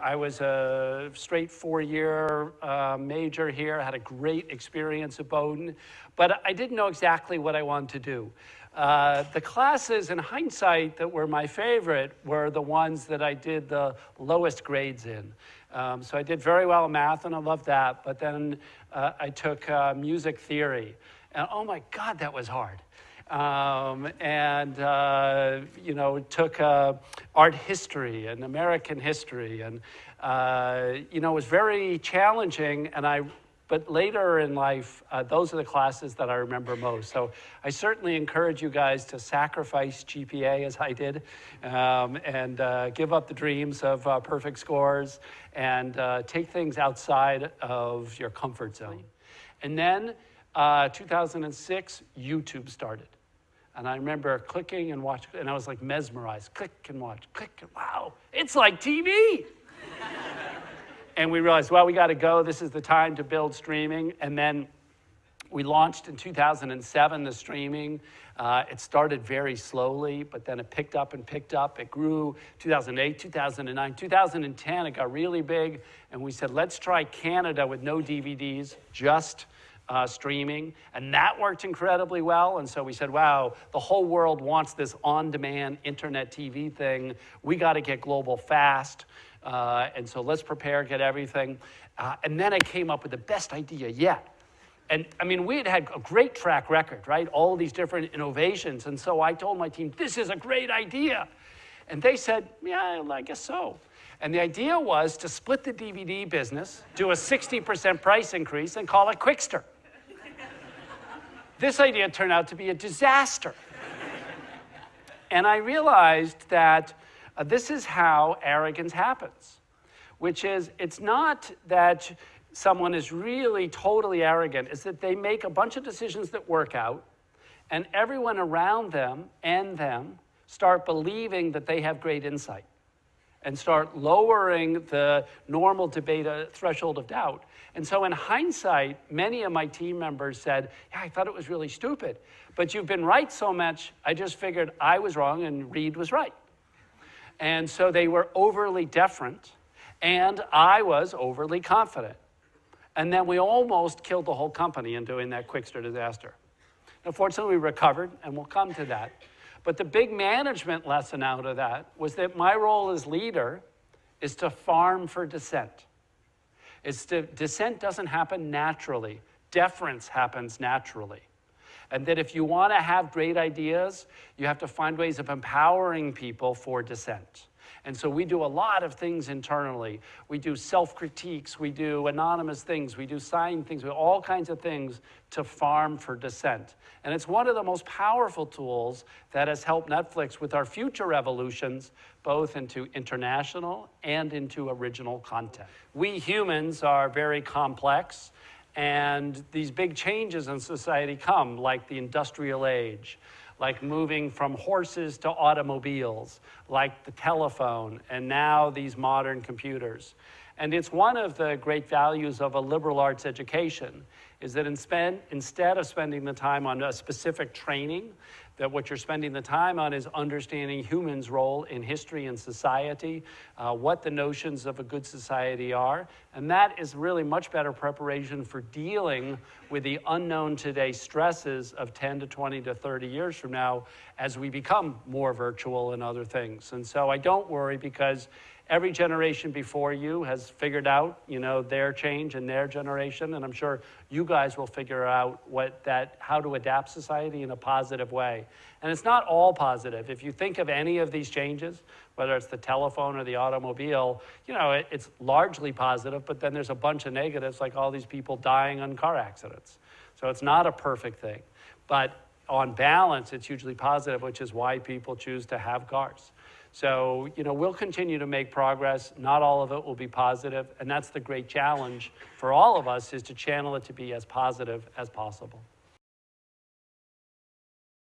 I was a straight 4-year major here, had a great experience at Bowdoin, but I didn't know exactly what I wanted to do. The classes, in hindsight, that were my favorite were the ones that I did the lowest grades in. So I did very well in math, and I loved that, but then I took music theory, and oh my God, that was hard. You know, took art history and American history, and you know, it was very challenging. But later in life, those are the classes that I remember most. So I certainly encourage you guys to sacrifice GPA as I did, and give up the dreams of perfect scores, and take things outside of your comfort zone. And then 2006, YouTube started. And I remember clicking and watching, and I was like mesmerized. Click and watch, click, and wow, it's like TV. And we realized, well, we got to go. This is the time to build streaming. And then we launched in 2007, the streaming. It started very slowly, but then it picked up and picked up. It grew 2008, 2009, 2010, it got really big. And we said, let's try Canada with no DVDs, just streaming, and that worked incredibly well. And so we said, wow, the whole world wants this on-demand internet TV thing. We got to get global fast. And so let's prepare, get everything. And then I came up with the best idea yet. And I mean, we had a great track record, right? All these different innovations. And so I told my team, this is a great idea. And they said, yeah, I guess so. And the idea was to split the DVD business, do a 60% price increase, and call it Quickster. This idea turned out to be a disaster. And I realized that this is how arrogance happens, which is, it's not that someone is really totally arrogant, it's that they make a bunch of decisions that work out, and everyone around them and them start believing that they have great insight, and start lowering the normal debate threshold of doubt. And so in hindsight, many of my team members said, yeah, I thought it was really stupid, but you've been right so much, I just figured I was wrong and Reed was right. And so they were overly deferent, and I was overly confident. And then we almost killed the whole company in doing that Quickster disaster. Now, fortunately, we recovered, and we'll come to that. But the big management lesson out of that was that my role as leader is to farm for dissent. Dissent doesn't happen naturally. Deference happens naturally. And that if you want to have great ideas, you have to find ways of empowering people for dissent. And so we do a lot of things internally. We do self-critiques, we do anonymous things, we do signed things, we do all kinds of things to farm for dissent. And it's one of the most powerful tools that has helped Netflix with our future evolutions, both into international and into original content. We humans are very complex, and these big changes in society come, like the industrial age, like moving from horses to automobiles, like the telephone, and now these modern computers. And it's one of the great values of a liberal arts education, is that instead of spending the time on a specific training, that what you're spending the time on is understanding humans' role in history and society, what the notions of a good society are, and that is really much better preparation for dealing with the unknown today stresses of 10 to 20 to 30 years from now as we become more virtual and other things. And so I don't worry, because every generation before you has figured out, you know, their change in their generation, and I'm sure you guys will figure out how to adapt society in a positive way. And it's not all positive. If you think of any of these changes, whether it's the telephone or the automobile, you know, it's largely positive, but then there's a bunch of negatives, like all these people dying in car accidents. So it's not a perfect thing. But on balance, it's hugely positive, which is why people choose to have cars. So, you know, we'll continue to make progress. Not all of it will be positive, and that's the great challenge for all of us, is to channel it to be as positive as possible.